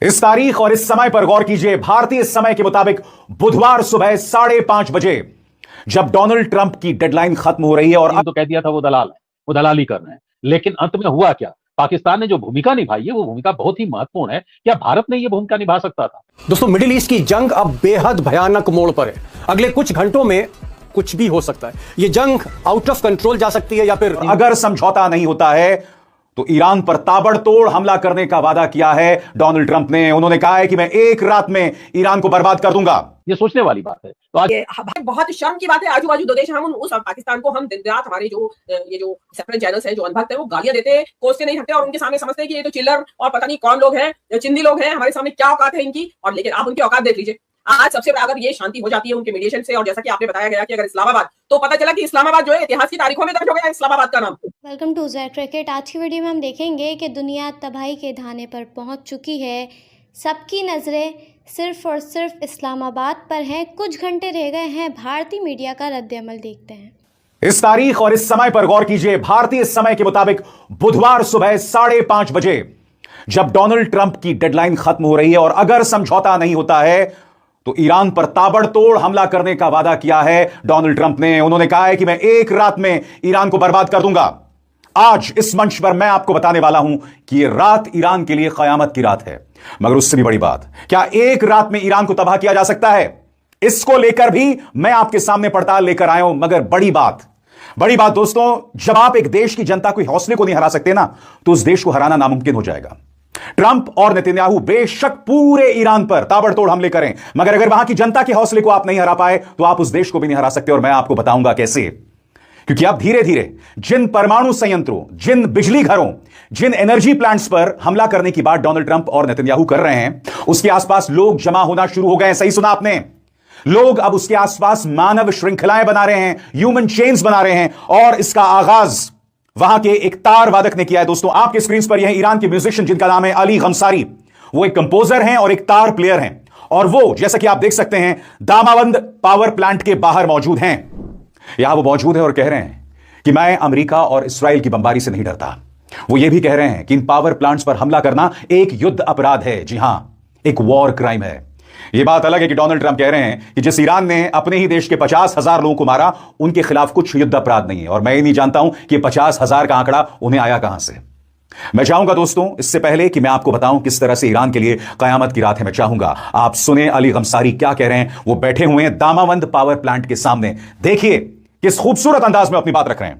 इस तारीख और इस समय पर गौर कीजिए। भारतीय समय के मुताबिक बुधवार सुबह 5:30 बजे जब डोनाल्ड ट्रंप की डेडलाइन खत्म हो रही है और तो कह दिया था वो दलाल है, वो दलाली कर रहे हैं, लेकिन अंत में हुआ क्या? पाकिस्तान ने जो भूमिका निभाई है वो भूमिका बहुत ही महत्वपूर्ण है। क्या भारत ने ये भूमिका निभा सकता था? दोस्तों, मिडिल ईस्ट की जंग अब बेहद भयानक मोड़ पर है। अगले कुछ घंटों में कुछ भी हो सकता है। ये जंग आउट ऑफ कंट्रोल जा सकती है या फिर अगर समझौता नहीं होता है तो ईरान पर ताबड़तोड़ हमला करने का वादा किया है डोनाल्ड ट्रंप ने। उन्होंने कहा है कि मैं एक रात में ईरान को बर्बाद कर दूंगा। ये सोचने वाली बात है। तो आज बहुत शर्म की बात है। आजू बाजू दो देश हम उस पाकिस्तान को हम दिन रात हमारे जो सेपरेट चैनल्स हैं, जो अनभक्त है, वो गालियां देते, कोसते नहीं हटते और उनके सामने समझते हैं कि ये तो चिल्लर और पता नहीं कौन लोग हैं, चिंदी लोग हैं, हमारे सामने क्या औकात है इनकी। और लेकिन आप उनकी औकात देख लीजिए। आज सबसे अगर ये शांति हो जाती है उनके मीडिएशन से, और जैसा कि आपने बताया गया कि अगर इस्लामाबाद, तो पता चला कि इस्लामाबाद जो है इतिहास की तारीखों में दर्ज हो गया इस्लामाबाद का नाम। Welcome to Z cricket. आज की वीडियो में हम देखेंगे कि दुनिया तबाही के धाने पर पहुंच चुकी है। सबकी नज़रें सिर्फ और सिर्फ इस्लामाबाद पर हैं। कुछ घंटे रह गए हैं। भारतीय मीडिया का रद्द-ए-अमल देखते हैं। इस तारीख और इस समय पर गौर कीजिए। भारतीय समय के मुताबिक बुधवार सुबह 5:30 बजे जब डोनाल्ड ट्रंप की डेडलाइन खत्म हो रही है और अगर समझौता नहीं होता है तो ईरान पर ताबड़तोड़ हमला करने का वादा किया है डोनाल्ड ट्रंप ने। उन्होंने कहा है कि मैं एक रात में ईरान को बर्बाद कर दूंगा। आज इस मंच पर मैं आपको बताने वाला हूं कि यह रात ईरान के लिए कयामत की रात है। मगर उससे भी बड़ी बात, क्या एक रात में ईरान को तबाह किया जा सकता है? इसको लेकर भी मैं आपके सामने पड़ताल लेकर आया हूं। मगर बड़ी बात दोस्तों, जब आप एक देश की जनता को हौसले को नहीं हरा सकते ना, तो उस देश को हराना नामुमकिन हो जाएगा। ट्रंप और नेतन्याहू बेशक पूरे ईरान पर ताबड़तोड़ हमले करें, मगर अगर वहां की जनता के हौसले को आप नहीं हरा पाए तो आप उस देश को भी नहीं हरा सकते। और मैं आपको बताऊंगा कैसे। क्योंकि अब धीरे धीरे जिन परमाणु संयंत्रों, जिन बिजली घरों, जिन एनर्जी प्लांट्स पर हमला करने की बात डोनाल्ड ट्रंप और नेतन्याहू कर रहे हैं, उसके आसपास लोग जमा होना शुरू हो गए। सही सुना आपने। लोग अब उसके आसपास मानव श्रृंखलाएं बना रहे हैं, ह्यूमन चेन्स बना रहे हैं। और इसका आगाज वहां के एक तार वादक ने किया है। दोस्तों, आपके स्क्रीन पर यह ईरान के म्यूजिशियन जिनका नाम है अली गमसारी। वो एक कंपोजर हैं और एक तार प्लेयर हैं। और वो, जैसा कि आप देख सकते हैं, दामावंद पावर प्लांट के बाहर मौजूद हैं। यहां वो मौजूद है और कह रहे हैं कि मैं अमेरिका और इस्राएल की बमबारी से नहीं डरता। वो ये भी कह रहे हैं कि इन पावर प्लांट्स पर हमला करना एक युद्ध अपराध है। जी हां, एक वॉर क्राइम है। यह बात अलग है कि डोनाल्ड ट्रंप कह रहे हैं कि जिस ईरान ने अपने ही देश के 50,000 लोगों को मारा, उनके खिलाफ कुछ युद्ध अपराध नहीं है। और मैं ये नहीं जानता हूं कि 50,000 का आंकड़ा उन्हें आया कहां से। मैं चाहूंगा दोस्तों, इससे पहले कि मैं आपको बताऊं किस तरह से ईरान के लिए कयामत की रात है, मैं चाहूंगा आप सुने अली गमसारी क्या कह रहे हैं। वो बैठे हुए हैं दामावंद पावर प्लांट के सामने। देखिए किस खूबसूरत अंदाज में अपनी बात रख रहे हैं।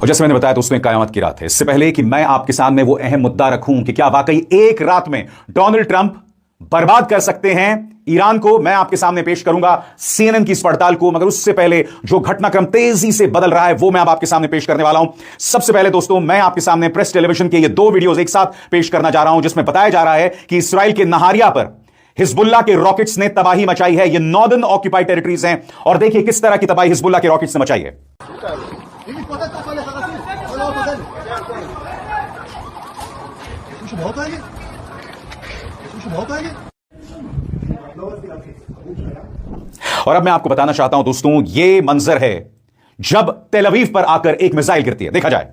और जैसे मैंने बताया दोस्तों, कयामत की रात है। इससे पहले कि मैं आपके सामने वो अहम मुद्दा रखूं कि क्या वाकई एक रात में डोनाल्ड ट्रंप बर्बाद कर सकते हैं ईरान को, मैं आपके सामने पेश करूंगा सीएनएन की इस पड़ताल को। मगर उससे पहले जो घटनाक्रम तेजी से बदल रहा है वो मैं अब आपके सामने पेश करने वाला हूं। सबसे पहले दोस्तों, मैं आपके सामने प्रेस टेलीविजन के ये 2 वीडियोस एक साथ पेश करना जा रहा हूं, जिसमें बताया जा रहा है कि इसराइल के नहारिया पर हिजबुल्लाह के रॉकेट्स ने तबाही मचाई है। ये नॉर्दर्न ऑक्यूपाइड टेरिटरीज हैं और देखिए किस तरह की तबाही हिजबुल्लाह के रॉकेट्स ने मचाई है। और अब मैं आपको बताना चाहता हूं दोस्तों, यह मंजर है जब तेल अवीव पर आकर एक मिसाइल गिरती है। देखा जाए।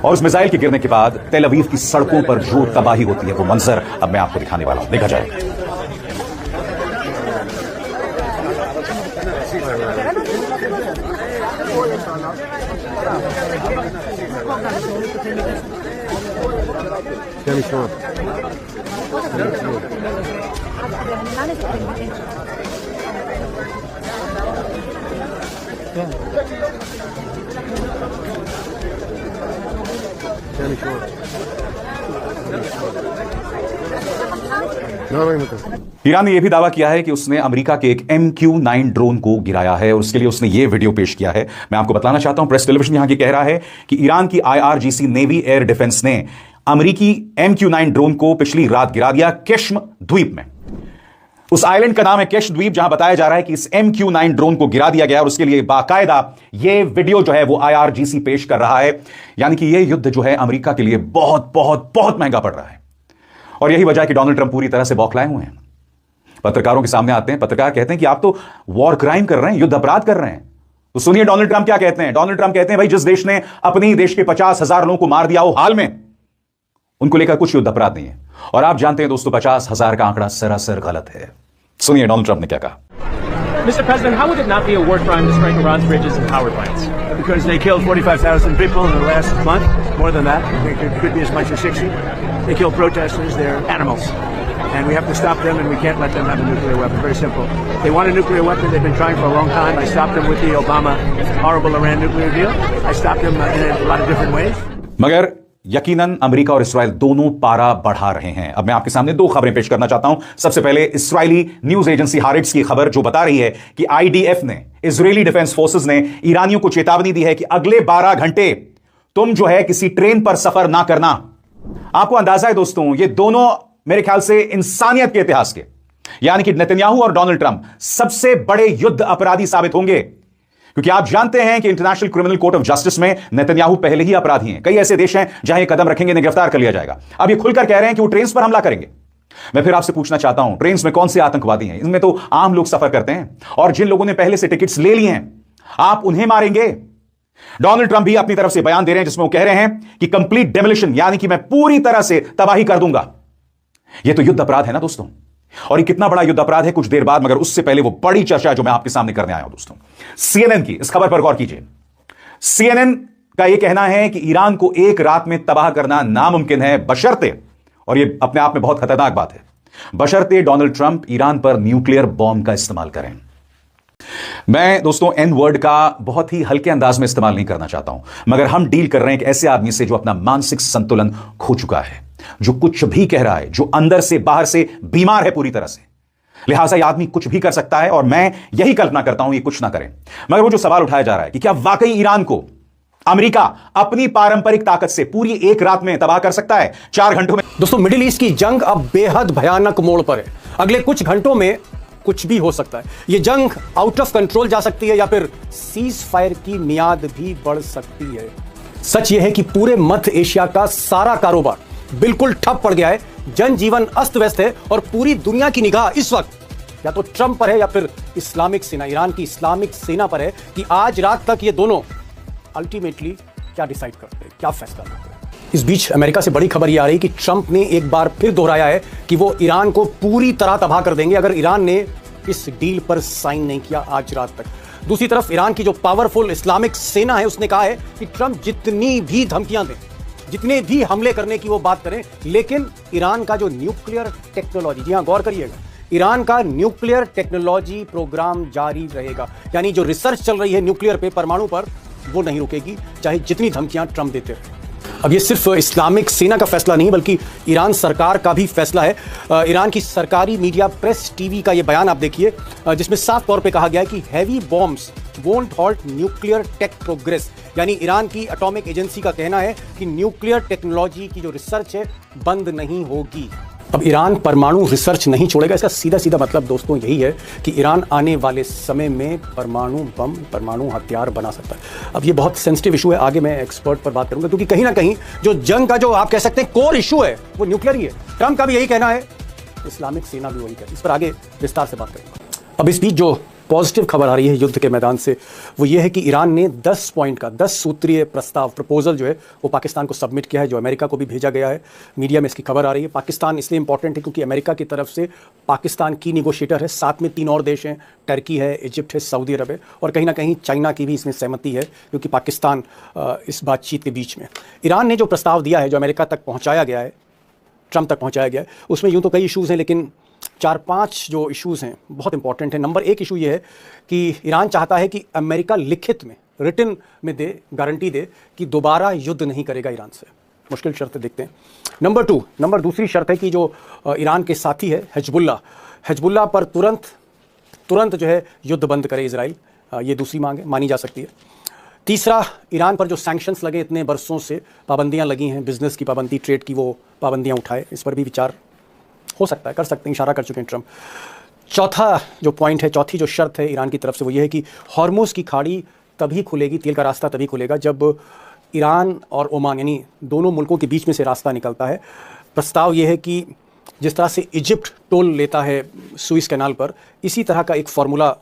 और उस मिसाइल के गिरने के बाद तेल अवीव की सड़कों पर जो तबाही होती है, वो मंजर अब मैं आपको दिखाने वाला हूं। देखा जाए। ईरान ने यह भी दावा किया है कि उसने अमेरिका के एक MQ-9 ड्रोन को गिराया है और उसके लिए उसने यह वीडियो पेश किया है। मैं आपको बताना चाहता हूं, प्रेस टेलीविजन यहां की कह रहा है कि ईरान की IRGC नेवी एयर डिफेंस ने अमेरिकी MQ-9 ड्रोन को पिछली रात गिरा दिया केश्म द्वीप में। उस आइलैंड का नाम है कैश द्वीप, जहां बताया जा रहा है कि इस MQ-9 ड्रोन को गिरा दिया गया और उसके लिए बाकायदा यह वीडियो जो है वो IRGC पेश कर रहा है। यानी कि यह युद्ध जो है अमेरिका के लिए बहुत बहुत बहुत महंगा पड़ रहा है और यही वजह है कि डोनाल्ड ट्रंप पूरी तरह से बौखलाए हुए हैं। पत्रकारों के सामने आते हैं, पत्रकार कहते हैं कि आप तो वॉर क्राइम कर रहे हैं, युद्ध अपराध कर रहे हैं। तो सुनिए डोनाल्ड ट्रंप क्या कहते हैं। डोनाल्ड ट्रंप कहते हैं भाई जिस देश ने अपनी देश के 50,000 लोगों को मार दिया हो हाल में, उनको लेकर कुछ युद्ध अपराध नहीं है। और आप जानते हैं दोस्तों 50,000 का आंकड़ा सरासर गलत है। सुनिए डोनाल्ड ट्रंप ने क्या कहा। Mr. President, how would it not be a war crime to strike Iran's bridges and power plants? Because they killed 45,000 people in the last month, more than that. I think it could be as much as 60. They kill protesters, they're animals. And we have to stop them, and we can't let them have a nuclear weapon. Very simple. They want a nuclear weapon. They've been trying for a long time. I stopped them with the Obama horrible Iran nuclear deal. I stopped them in a lot of different ways. मगर यकीनन America और इस्राएल दोनों पारा बढ़ा रहे हैं। अब मैं आपके सामने दो खबरें पेश करना चाहता हूं। सबसे पहले इस्राएली न्यूज एजेंसी हारेट्स की खबर जो बता रही है कि IDF ने, इजरायली डिफेंस फोर्सेस ने ईरानियों को चेतावनी दी है कि अगले 12 घंटे तुम जो है किसी ट्रेन पर सफर ना करना। आपको अंदाजा है दोस्तों, ये दोनों मेरे ख्याल से इंसानियत के इतिहास के, यानी कि नेतन्याहू और डोनाल्ड ट्रंप सबसे बड़े युद्ध अपराधी साबित होंगे, क्योंकि आप जानते हैं कि international criminal court of justice में नेतन्याहू पहले ही अपराधी हैं। कई ऐसे देश हैं जहां ये कदम रखेंगे इन्हें गिरफ्तार कर लिया जाएगा। अब ये खुलकर कह रहे हैं कि वो ट्रेन पर हमला करेंगे। मैं फिर आपसे पूछना चाहता हूं, ट्रेन में कौन से आतंकवादी हैं? इनमें तो आम लोग सफर करते हैं, और जिन लोगों ने पहले से टिकट्स ले लिए हैं आप उन्हें मारेंगे। डोनाल्ड ट्रंप भी अपनी तरफ से बयान दे रहे हैं जिसमें वो कह रहे हैं कि कंप्लीट डेमोलिशन, यानी कि मैं पूरी तरह से तबाही कर दूंगा। यह तो युद्ध अपराध है ना दोस्तों, और ये कितना बड़ा युद्ध अपराध है कुछ देर बाद, मगर उससे पहले वो बड़ी चर्चा जो मैं आपके सामने करने आया हूं दोस्तों, CNN की इस खबर पर गौर कीजिए। CNN का यह कहना है कि ईरान को एक रात में तबाह करना नामुमकिन है, बशर्ते, और यह अपने आप में बहुत खतरनाक बात है, बशर्ते डोनाल्ड ट्रंप ईरान पर न्यूक्लियर बॉम्ब का इस्तेमाल करें। मैं दोस्तों एन वर्ड का बहुत ही हल्के अंदाज में इस्तेमाल नहीं करना चाहता हूं, मगर हम डील कर रहे हैं एक ऐसे आदमी से जो अपना मानसिक संतुलन खो चुका है, जो कुछ भी कह रहा है, जो अंदर से बाहर से बीमार है पूरी तरह से। लिहाजा यह आदमी कुछ भी कर सकता है और मैं यही कल्पना करता हूं ये कुछ ना करें। मगर वो जो सवाल उठाया जा रहा है कि क्या वाकई ईरान को अमेरिका अपनी पारंपरिक ताकत से पूरी एक रात में तबाह कर सकता है, 4 घंटों में? दोस्तों मिडिल ईस्ट की जंग अब बेहद भयानक मोड़ पर है। अगले कुछ घंटों में कुछ भी हो सकता है। यह जंग आउट ऑफ कंट्रोल जा सकती है या फिर सीज फायर की मियाद भी बढ़ सकती है। सच यह है कि पूरे मध्य एशिया का सारा कारोबार बिल्कुल ठप पड़ गया है, जनजीवन अस्त व्यस्त है और पूरी दुनिया की निगाह इस वक्त या तो ट्रंप पर है या फिर इस्लामिक सेना, ईरान की इस्लामिक सेना पर है कि आज रात तक ये दोनों अल्टीमेटली क्या डिसाइड करते हैं, क्या फैसला करते हैं। इस बीच अमेरिका से बड़ी खबर यह आ रही है कि ट्रंप ने एक बार फिर दोहराया है कि वो ईरान को पूरी तरह तबाह कर देंगे अगर ईरान ने इस डील पर साइन नहीं किया आज रात तक। दूसरी तरफ ईरान की जो पावरफुल इस्लामिक सेना है उसने कहा है कि ट्रंप जितनी भी धमकियां दें, जितने भी हमले करने की वो बात करें, लेकिन ईरान का जो न्यूक्लियर टेक्नोलॉजी, जी हां गौर करिएगा, ईरान का न्यूक्लियर टेक्नोलॉजी प्रोग्राम जारी रहेगा। यानी जो रिसर्च चल रही है न्यूक्लियर पे, परमाणु पर, वो नहीं रुकेगी, चाहे जितनी धमकियां ट्रंप देते रहे। अब ये सिर्फ इस्लामिक सेना का फैसला नहीं बल्कि ईरान सरकार का भी फैसला है। ईरान की सरकारी मीडिया प्रेस टीवी का ये बयान आप देखिए, जिसमें साफ तौर पे कहा गया है कि heavy bombs won't halt nuclear tech progress. यानी ईरान की एटॉमिक एजेंसी का कहना है कि न्यूक्लियर टेक्नोलॉजी की जो रिसर्च है बंद नहीं होगी। अब ईरान परमाणु रिसर्च नहीं छोड़ेगा, इसका सीधा सीधा मतलब दोस्तों यही है कि ईरान आने वाले समय में परमाणु बम, परमाणु हथियार बना सकता है। अब ये बहुत सेंसिटिव इशू है, आगे मैं एक्सपर्ट पर बात करूंगा, क्योंकि कहीं ना कहीं जो जंग का जो आप कह सकते हैं कोर इशू है वो न्यूक्लियर ही है। ट्रंप का भी यही कहना है, इस्लामिक सेना भी वही कहती है। इस पर आगे विस्तार से बात करेंगे। अब इस बीच जो पॉजिटिव खबर आ रही है युद्ध के मैदान से वो ये है कि ईरान ने 10 पॉइंट का 10 सूत्रीय प्रपोजल जो है वो पाकिस्तान को सबमिट किया है, जो अमेरिका को भी भेजा गया है। मीडिया में इसकी खबर आ रही है। पाकिस्तान इसलिए इंपॉर्टेंट है क्योंकि अमेरिका की तरफ से पाकिस्तान की निगोशिएटर है, साथ में 3 और देश हैं, टर्की है, इजिप्ट है, सऊदी अरब है, और कहीं ना कहीं चाइना की भी इसमें सहमति है क्योंकि पाकिस्तान इस बातचीत के बीच में। ईरान ने जो प्रस्ताव दिया है, जो अमेरिका तक पहुँचाया गया है, ट्रंप तक पहुँचाया गया है, उसमें यूँ तो कई इशूज़ हैं, लेकिन 4-5 जो इश्यूज़ हैं बहुत इंपॉर्टेंट है। नंबर 1 इशू ये है कि ईरान चाहता है कि अमेरिका लिखित में, रिटन में दे, गारंटी दे कि दोबारा युद्ध नहीं करेगा ईरान से। मुश्किल शर्त देखते हैं। नंबर दूसरी शर्त है कि जो ईरान के साथी है हिजबुल्लाह पर तुरंत जो है युद्ध बंद करे इजराइल। ये दूसरी मांग है, मानी जा सकती है। तीसरा, ईरान पर जो सैंक्शंस लगे, इतने बरसों से पाबंदियाँ लगी हैं, बिजनेस की पाबंदी, ट्रेड की, वो पाबंदियाँ उठाए, इस पर भी विचार हो सकता है, कर सकते हैं, इशारा कर चुके हैं ट्रंप। चौथा जो पॉइंट है, चौथी जो शर्त है ईरान की तरफ से, वो ये है कि हॉर्मुज़ की खाड़ी तभी खुलेगी, तेल का रास्ता तभी खुलेगा जब ईरान और ओमान यानी दोनों मुल्कों के बीच में से रास्ता निकलता है। प्रस्ताव ये है कि जिस तरह से इजिप्ट टोल लेता है सुइस कैनाल पर, इसी तरह का एक फार्मूला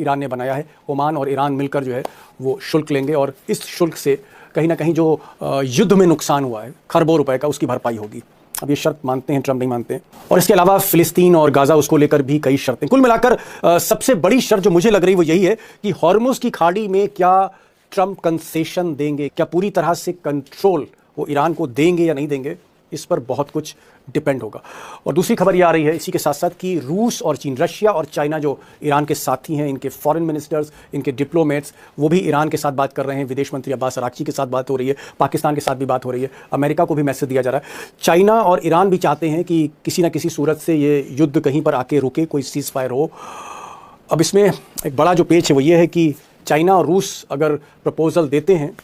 ईरान ने बनाया है। ओमान और ईरान मिलकर जो है वो शुल्क लेंगे और इस शुल्क से कहीं ना कहीं जो युद्ध में नुकसान हुआ है खरबों रुपए का, उसकी भरपाई होगी। अब ये शर्त मानते हैं, ट्रंप नहीं मानते हैं। और इसके अलावा फ़िलिस्तीन और गाज़ा, उसको लेकर भी कई शर्तें। कुल मिलाकर सबसे बड़ी शर्त जो मुझे लग रही वो यही है कि हॉर्मुज़ की खाड़ी में क्या ट्रंप कंसेशन देंगे, क्या पूरी तरह से कंट्रोल वो ईरान को देंगे या नहीं देंगे, इस पर बहुत कुछ डिपेंड होगा। और दूसरी खबर ये आ रही है इसी के साथ साथ कि रूस और चीन, रशिया और चाइना जो ईरान के साथी हैं, इनके फॉरेन मिनिस्टर्स, इनके डिप्लोमेट्स, वो भी ईरान के साथ बात कर रहे हैं। विदेश मंत्री अब्बास अराक्ची के साथ बात हो रही है, पाकिस्तान के साथ भी बात हो रही है, अमेरिका को भी मैसेज दिया जा रहा है। चाइना और ईरान भी चाहते हैं कि किसी न किसी सूरत से ये युद्ध कहीं पर आके रुके, कोई सीज़ फायर हो। अब इसमें एक बड़ा जो पेच है वो ये है कि चाइना और रूस अगर प्रपोज़ल देते हैं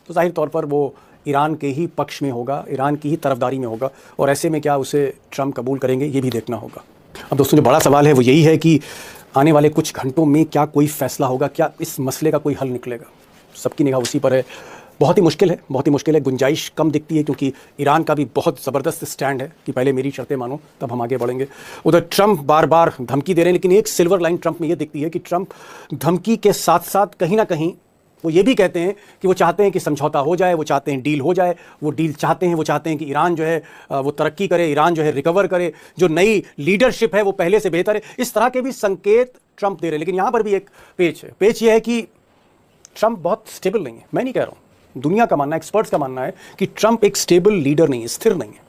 तो जाहिर तौर पर वो ईरान के ही पक्ष में होगा, ईरान की ही तरफदारी में होगा, और ऐसे में क्या उसे ट्रंप कबूल करेंगे, ये भी देखना होगा। अब दोस्तों, जो बड़ा सवाल है वो यही है कि आने वाले कुछ घंटों में क्या कोई फैसला होगा, क्या इस मसले का कोई हल निकलेगा। सबकी निगाह उसी पर है। बहुत ही मुश्किल है, बहुत ही मुश्किल है। गुंजाइश कम दिखती है क्योंकि ईरान का भी बहुत ज़बरदस्त स्टैंड है कि पहले मेरी शर्तें मानो तब हम आगे बढ़ेंगे। उधर ट्रंप बार बार धमकी दे रहे हैं, लेकिन एक सिल्वर लाइन ट्रंप में ये दिखती है कि ट्रंप धमकी के साथ साथ कहीं ना कहीं वो ये भी कहते हैं कि वो चाहते हैं कि समझौता हो जाए, वो चाहते हैं डील हो जाए, वो डील चाहते हैं, वो चाहते हैं कि ईरान जो है वो तरक्की करे, ईरान जो है रिकवर करे, जो नई लीडरशिप है वो पहले से बेहतर है। इस तरह के भी संकेत ट्रंप दे रहे हैं। लेकिन यहाँ पर भी एक पेच है। पेच ये है कि ट्रंप बहुत स्टेबल नहीं है। मैं नहीं कह रहा हूँ, दुनिया का मानना है, एक्सपर्ट्स का मानना है कि ट्रंप एक स्टेबल लीडर नहीं है, स्थिर नहीं है।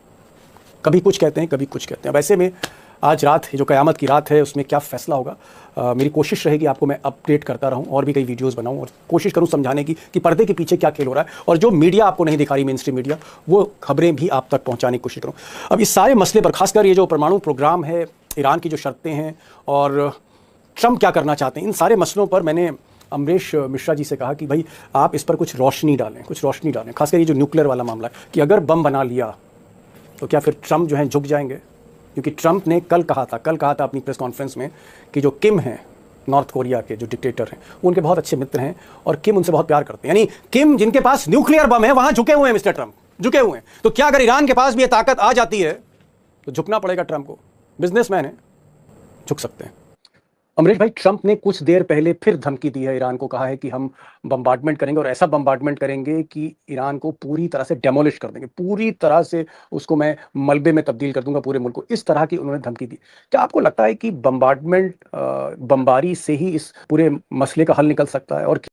कभी कुछ कहते हैं, कभी कुछ कहते हैं। अब ऐसे में आज रात जो क़यामत की रात है उसमें क्या फ़ैसला होगा, मेरी कोशिश रहेगी आपको मैं अपडेट करता रहूं और भी कई वीडियोस बनाऊं और कोशिश करूं समझाने की कि पर्दे के पीछे क्या खेल हो रहा है, और जो मीडिया आपको नहीं दिखा रही, मेन स्ट्रीम मीडिया, वो खबरें भी आप तक पहुंचाने की कोशिश करूं। अब इस सारे मसले पर, खासकर ये जो परमाणु प्रोग्राम है, ईरान की जो शर्तें हैं और ट्रंप क्या करना चाहते हैं, इन सारे मसलों पर मैंने अमरीश मिश्रा जी से कहा कि भाई आप इस पर कुछ रोशनी डालें, कुछ रोशनी डालें। खासकर ये जो न्यूक्लियर वाला मामला है कि अगर बम बना लिया तो क्या फिर ट्रंप जो है झुक जाएंगे। क्योंकि ट्रंप ने कल कहा था अपनी प्रेस कॉन्फ्रेंस में कि जो किम हैं, नॉर्थ कोरिया के जो डिक्टेटर हैं, वो उनके बहुत अच्छे मित्र हैं और किम उनसे बहुत प्यार करते हैं। यानी किम जिनके पास न्यूक्लियर बम है वहां झुके हुए हैं, मिस्टर ट्रंप झुके हुए हैं। तो क्या अगर ईरान के पास भी ये ताकत आ जाती है तो झुकना पड़ेगा ट्रंप को। बिजनेसमैन है, झुक सकते हैं। अमरीश भाई, ट्रंप ने कुछ देर पहले फिर धमकी दी है ईरान को, कहा है कि हम बम्बार्डमेंट करेंगे और ऐसा बम्बार्डमेंट करेंगे कि ईरान को पूरी तरह से डेमोलिश कर देंगे, पूरी तरह से उसको मैं मलबे में तब्दील कर दूंगा पूरे मुल्क को। इस तरह की उन्होंने धमकी दी। क्या आपको लगता है कि बम्बार्डमेंट, बमबारी से ही इस पूरे मसले का हल निकल सकता है? और